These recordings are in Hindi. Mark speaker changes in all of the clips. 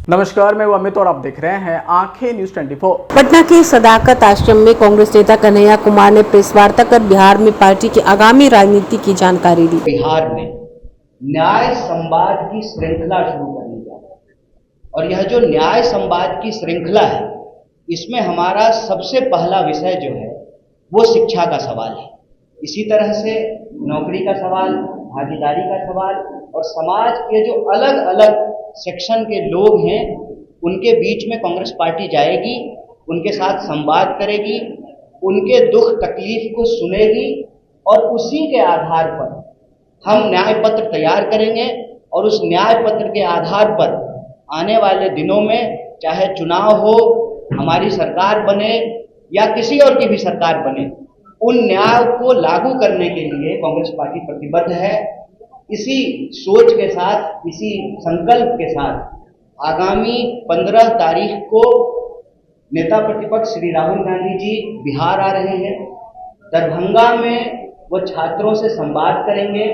Speaker 1: नमस्कार, मैं अमित और आप देख रहे हैं आंखें न्यूज 24।
Speaker 2: पटना के सदाकत आश्रम में कांग्रेस नेता कन्हैया कुमार ने प्रेस वार्ता कर बिहार में पार्टी की आगामी राजनीति की जानकारी दी।
Speaker 3: बिहार में न्याय संवाद की श्रृंखला शुरू करने जा रहे हैं और यह जो न्याय संवाद की श्रृंखला है, इसमें हमारा सबसे पहला विषय जो है वो शिक्षा का सवाल है। इसी तरह से नौकरी का सवाल, भागीदारी का सवाल और समाज के जो अलग अलग सेक्शन के लोग हैं उनके बीच में कांग्रेस पार्टी जाएगी, उनके साथ संवाद करेगी, उनके दुख तकलीफ को सुनेगी और उसी के आधार पर हम न्याय पत्र तैयार करेंगे और उस न्याय पत्र के आधार पर आने वाले दिनों में चाहे चुनाव हो, हमारी सरकार बने या किसी और की भी सरकार बने, उन न्याय को लागू करने के लिए कांग्रेस पार्टी प्रतिबद्ध है। इसी सोच के साथ, इसी संकल्प के साथ आगामी 15 तारीख को नेता प्रतिपक्ष श्री राहुल गांधी जी बिहार आ रहे हैं। दरभंगा में वो छात्रों से संवाद करेंगे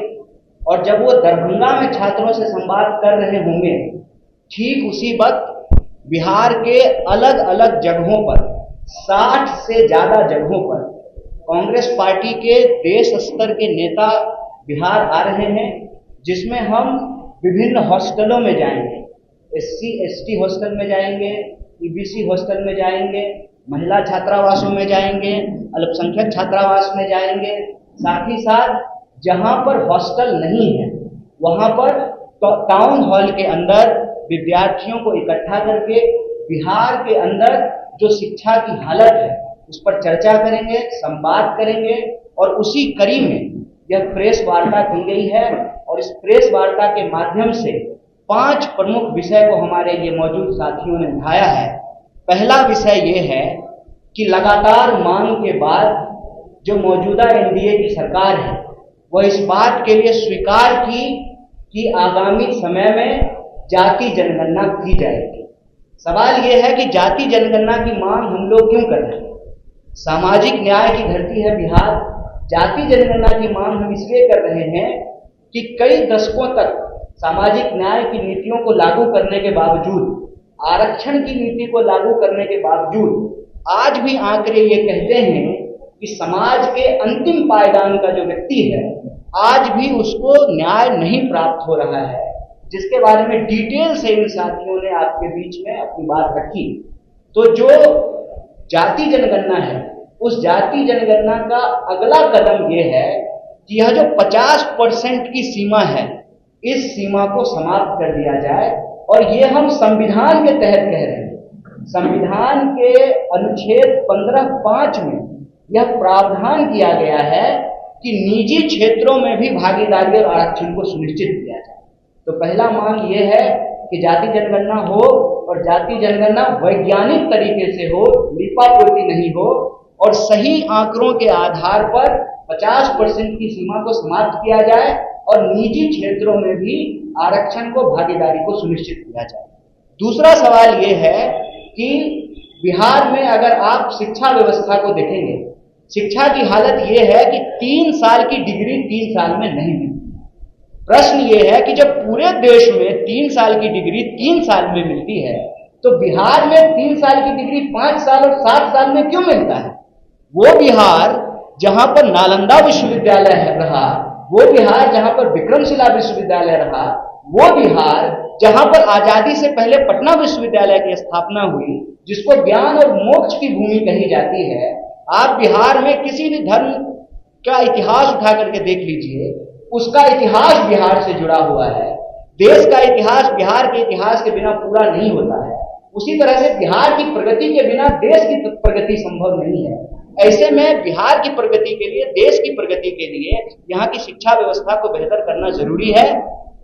Speaker 3: और जब वो दरभंगा में छात्रों से संवाद कर रहे होंगे, ठीक उसी वक्त बिहार के अलग अलग जगहों पर 60 से ज़्यादा जगहों पर कांग्रेस पार्टी के देश स्तर के नेता बिहार आ रहे हैं, जिसमें हम विभिन्न हॉस्टलों में जाएंगे, SC ST हॉस्टल में जाएंगे, EBC हॉस्टल में जाएंगे, महिला छात्रावासों में जाएंगे, अल्पसंख्यक छात्रावास में जाएंगे। साथ ही साथ जहां पर हॉस्टल नहीं है वहां पर टाउन हॉल के अंदर विद्यार्थियों को इकट्ठा करके बिहार के अंदर जो शिक्षा की हालत है उस पर चर्चा करेंगे, संवाद करेंगे और उसी कड़ी में यह प्रेस वार्ता की गई है। और इस प्रेस वार्ता के माध्यम से 5 प्रमुख विषय को हमारे ये मौजूद साथियों ने उठाया है। पहला विषय ये है कि लगातार मांग के बाद जो मौजूदा NDA की सरकार है वह इस बात के लिए स्वीकार की कि आगामी समय में जाति जनगणना की जाएगी। सवाल ये है कि जाति जनगणना की मांग हम लोग क्यों कर रहे हैं? सामाजिक न्याय की धरती है बिहार। जाति जनगणना की मांग हम इसलिए कर रहे हैं कि कई दशकों तक सामाजिक न्याय की नीतियों को लागू करने के बावजूद, आरक्षण की नीति को लागू करने के बावजूद आज भी आंकड़े ये कहते हैं कि समाज के अंतिम पायदान का जो व्यक्ति है आज भी उसको न्याय नहीं प्राप्त हो रहा है, जिसके बारे में डिटेल से इन साथियों ने आपके बीच में अपनी बात रखी। तो जो जाति जनगणना है, उस जाति जनगणना का अगला कदम ये है कि यह जो 50% की सीमा है, इस सीमा को समाप्त कर दिया जाए। और ये हम संविधान के तहत कह रहे हैं। संविधान के अनुच्छेद 15(5) में यह प्रावधान किया गया है कि निजी क्षेत्रों में भी भागीदारी और आरक्षण को सुनिश्चित किया जाए। तो पहला मांग ये है कि जाति जनगणना हो और जाति जनगणना वैज्ञानिक तरीके से हो, लिपापोती नहीं हो और सही आंकड़ों के आधार पर 50% की सीमा को समाप्त किया जाए और निजी क्षेत्रों में भी आरक्षण को, भागीदारी को सुनिश्चित किया जाए। दूसरा सवाल ये है कि बिहार में अगर आप शिक्षा व्यवस्था को देखेंगे, शिक्षा की हालत ये है कि 3 साल की डिग्री 3 साल में नहीं मिलती। प्रश्न ये है कि जब पूरे देश में 3 साल की डिग्री 3 साल में मिलती है तो बिहार में 3 साल की डिग्री 5 साल और 7 साल में क्यों मिलता है? वो बिहार जहां पर नालंदा विश्वविद्यालय रहा, वो बिहार जहां पर विक्रमशिला विश्वविद्यालय रहा, वो बिहार जहां पर आजादी से पहले पटना विश्वविद्यालय की स्थापना हुई, जिसको ज्ञान और मोक्ष की भूमि कही जाती है, आप बिहार में किसी भी धर्म का इतिहास उठा करके देख लीजिए, उसका इतिहास बिहार से जुड़ा हुआ है। देश का इतिहास बिहार के इतिहास के बिना पूरा नहीं होता है। उसी तरह से बिहार की प्रगति के बिना देश की प्रगति संभव नहीं है। ऐसे में बिहार की प्रगति के लिए, देश की प्रगति के लिए यहाँ की शिक्षा व्यवस्था को बेहतर करना जरूरी है।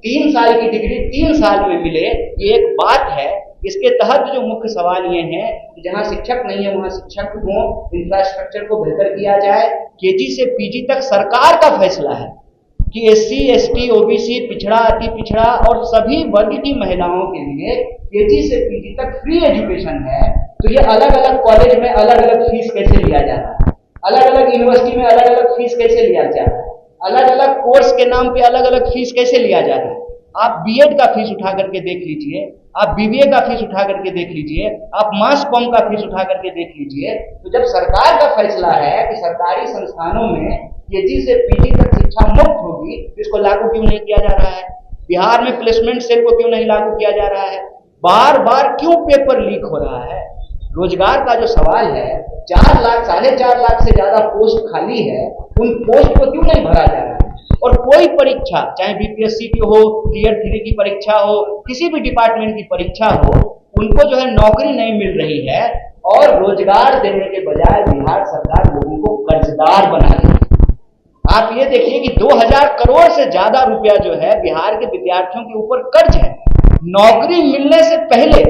Speaker 3: 3 साल की डिग्री 3 साल में मिले, ये एक बात है। इसके तहत जो मुख्य सवाल ये हैं कि जहाँ शिक्षक नहीं है वहाँ शिक्षक हो, इंफ्रास्ट्रक्चर को बेहतर किया जाए। KG से PG तक सरकार का फैसला है कि SC ST OBC, पिछड़ा, अति पिछड़ा और सभी वर्ग की महिलाओं के लिए KG से PG तक फ्री एजुकेशन है। तो ये अलग अलग कॉलेज में अलग अलग फीस कैसे लिया जाता है, अलग अलग यूनिवर्सिटी में अलग अलग फीस कैसे लिया जाता है, अलग अलग कोर्स के नाम पे अलग अलग फीस कैसे लिया जा रहा है। आप बीएड का फीस उठा करके देख लीजिए, आप बीबीए का फीस उठा करके देख लीजिए, आप मास कॉम का फीस उठा करके देख लीजिए। तो जब सरकार का फैसला है कि सरकारी संस्थानों में केजी से पीजी तक शिक्षा मुफ्त होगी, इसको लागू क्यों नहीं किया जा रहा है? बिहार में प्लेसमेंट सेल को क्यों नहीं लागू किया जा रहा है? बार बार क्यों पेपर लीक हो रहा है? रोजगार का जो सवाल है, 4 लाख 4.5 लाख से ज्यादा पोस्ट खाली है, उन पोस्ट को क्यों नहीं भरा जा रहा है? और कोई परीक्षा, चाहे बीपीएससी की हो, टियर 3 की परीक्षा हो, किसी भी डिपार्टमेंट की परीक्षा हो, उनको जो है नौकरी नहीं मिल रही है और रोजगार देने के बजाय बिहार सरकार लोगों को कर्जदार बना रही है। आप ये देखिए कि 2000 करोड़ से ज्यादा रुपया जो है बिहार के विद्यार्थियों के ऊपर कर्ज है। नौकरी मिलने से पहले,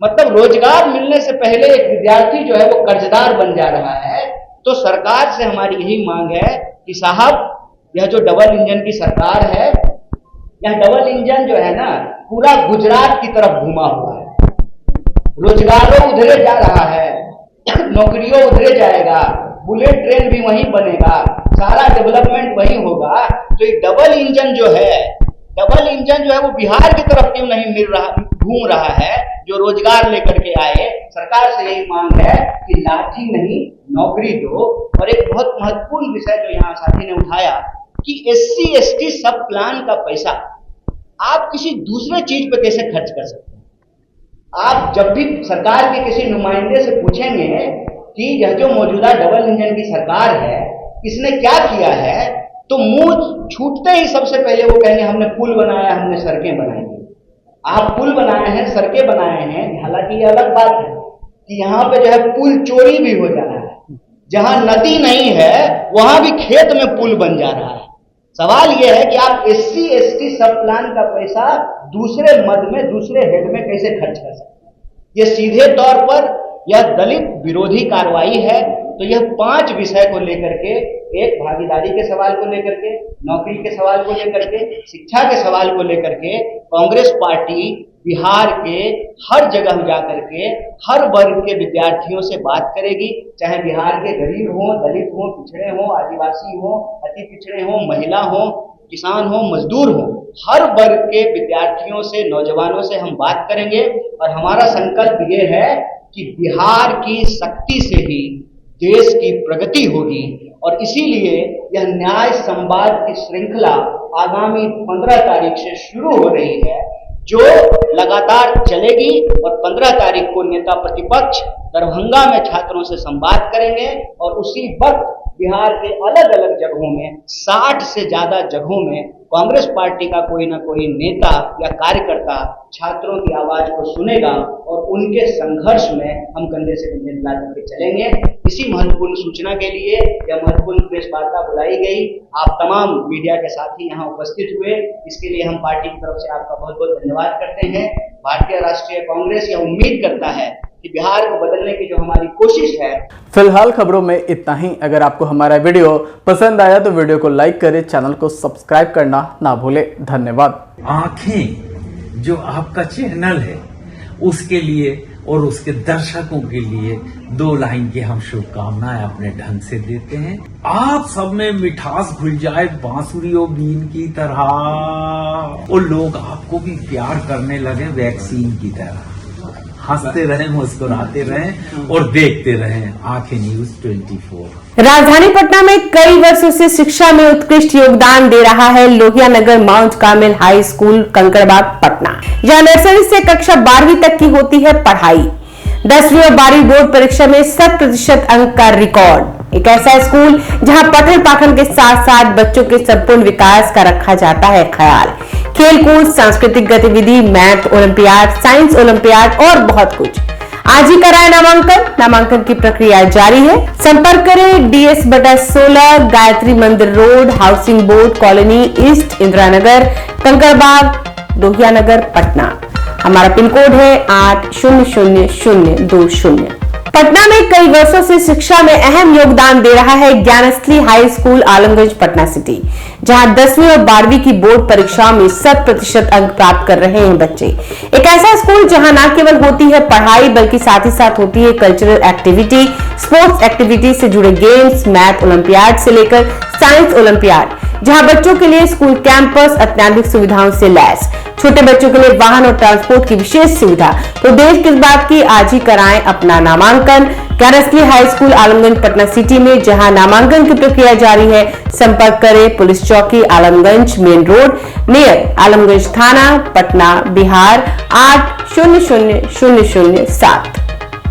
Speaker 3: मतलब रोजगार मिलने से पहले एक विद्यार्थी जो है वो कर्जदार बन जा रहा है। तो सरकार से हमारी यही मांग है कि साहब, यह जो डबल इंजन की सरकार है, यह डबल इंजन जो है ना पूरा गुजरात की तरफ घुमा हुआ है। रोजगारों उधरे जा रहा है, नौकरियों उधरे जाएगा, बुलेट ट्रेन भी वहीं बनेगा, सारा डेवलपमेंट वहीं होगा। तो ये डबल इंजन जो है वो बिहार की तरफ क्यों नहीं घूम रहा है, जो रोजगार लेकर के आए? सरकार से यही मांग है कि लाठी नहीं नौकरी दो। और एक बहुत महत्वपूर्ण विषय जो यहाँ साथी ने उठाया कि एससी एसटी सब प्लान का पैसा आप किसी दूसरे चीज पे कैसे खर्च कर सकते हैं? आप जब भी सरकार के किसी नुमाइंदे से पूछेंगे कि यह जो मौजूदा डबल इंजन की सरकार है, इसने क्या किया है, तो मुंह छूटते ही सबसे पहले वो कहेंगे हमने पुल बनाया, हमने सड़कें बनाई। आप पुल बनाए हैं, सड़कें बनाए हैं, हालांकि ये अलग बात है कि यहाँ पे जो है पुल चोरी भी हो जा रहा है। जहां नदी नहीं है वहां भी खेत में पुल बन जा रहा है। सवाल यह है कि आप एससी एसटी सब प्लान का पैसा दूसरे मद में, दूसरे हेड में कैसे खर्च कर सकते हैं? ये सीधे तौर पर यह दलित विरोधी कार्रवाई है। तो यह 5 विषय को लेकर के, एक भागीदारी के सवाल को लेकर के, नौकरी के सवाल को लेकर के, शिक्षा के सवाल को लेकर के कांग्रेस पार्टी बिहार के हर जगह जाकर के हर वर्ग के विद्यार्थियों से बात करेगी, चाहे बिहार के गरीब हो, दलित हो, पिछड़े हो, आदिवासी हो, अति पिछड़े हो, महिला हो, किसान हो, मजदूर हो, हर वर्ग के विद्यार्थियों से, नौजवानों से हम बात करेंगे। और हमारा संकल्प ये है कि बिहार की शक्ति से ही देश की प्रगति होगी। और इसीलिए यह न्याय संवाद की श्रृंखला आगामी 15 तारीख से शुरू हो रही है, जो लगातार चलेगी। और 15 तारीख को नेता प्रतिपक्ष दरभंगा में छात्रों से संवाद करेंगे और उसी वक्त बिहार के अलग अलग जगहों में, 60 से ज्यादा जगहों में कांग्रेस पार्टी का कोई ना कोई नेता या कार्यकर्ता छात्रों की आवाज को सुनेगा और उनके संघर्ष में हम कंधे से कंधे मिला करके चलेंगे। इसी महत्वपूर्ण सूचना के लिए यह महत्वपूर्ण प्रेस वार्ता बुलाई गई। आप तमाम मीडिया के साथी यहाँ उपस्थित हुए, इसके लिए हम पार्टी की तरफ से आपका बहुत बहुत धन्यवाद करते हैं। भारतीय राष्ट्रीय कांग्रेस यह उम्मीद करता है कि बिहार को बदलने की जो हमारी कोशिश है।
Speaker 1: फिलहाल खबरों में इतना ही। अगर आपको हमारा वीडियो पसंद आया तो वीडियो को लाइक करें, चैनल को सब्सक्राइब करना ना भूलें। धन्यवाद।
Speaker 4: आंखें जो आपका चैनल है उसके लिए और उसके दर्शकों के लिए 2 लाइन की हम शुभकामनाएं अपने ढंग से देते हैं। आप सब में मिठास घुल जाए बांसुरी और बीन की तरह, और लोग आपको भी प्यार करने लगे वैक्सीन की तरह। हंसते रहें, मुस्कुराते रहें और देखते रहें आंखें न्यूज 24।
Speaker 2: राजधानी पटना में कई वर्षों से शिक्षा में उत्कृष्ट योगदान दे रहा है Lohia Nagar Mount Carmel high school Kankarbagh Patna, जहां नर्सरी से कक्षा 12वीं तक की होती है पढ़ाई। 10वीं और 12वीं बोर्ड परीक्षा में 100% अंक का रिकॉर्ड। एक ऐसा स्कूल जहां पठन पाठन के साथ साथ बच्चों के संपूर्ण विकास का रखा जाता है ख्याल। खेलकूद, सांस्कृतिक गतिविधि, मैथ ओलंपियाड, साइंस ओलंपियाड और बहुत कुछ। आज ही कराए नामांकन की प्रक्रिया जारी है। संपर्क करें DS/16 Gayatri Mandir road, housing board colony east, Indira Nagar, Kankarbagh, Lohia Nagar, Patna. हमारा पिन कोड है 800020। पटना में कई वर्षों से शिक्षा में अहम योगदान दे रहा है Gyansthali high school Alamganj Patna city, जहां 10वीं और 12वीं की बोर्ड परीक्षाओं में 100% अंक प्राप्त कर रहे हैं बच्चे। एक ऐसा स्कूल जहां न केवल होती है पढ़ाई बल्कि साथ ही साथ होती है कल्चरल एक्टिविटी, स्पोर्ट्स एक्टिविटी से जुड़े गेम्स, मैथ ओलंपियाड से लेकर साइंस ओलंपियाड। जहां बच्चों के लिए स्कूल कैंपस अत्याधुनिक सुविधाओं से लैस, छोटे बच्चों के लिए वाहन और ट्रांसपोर्ट की विशेष सुविधा। तो देर किस बात की, आज ही कराएं अपना नामांकन। कैरस्ली high school Alamganj Patna city में, जहां नामांकन की प्रक्रिया जारी है। संपर्क करें पुलिस चौकी Alamganj main road near Alamganj थाना पटना बिहार 800007।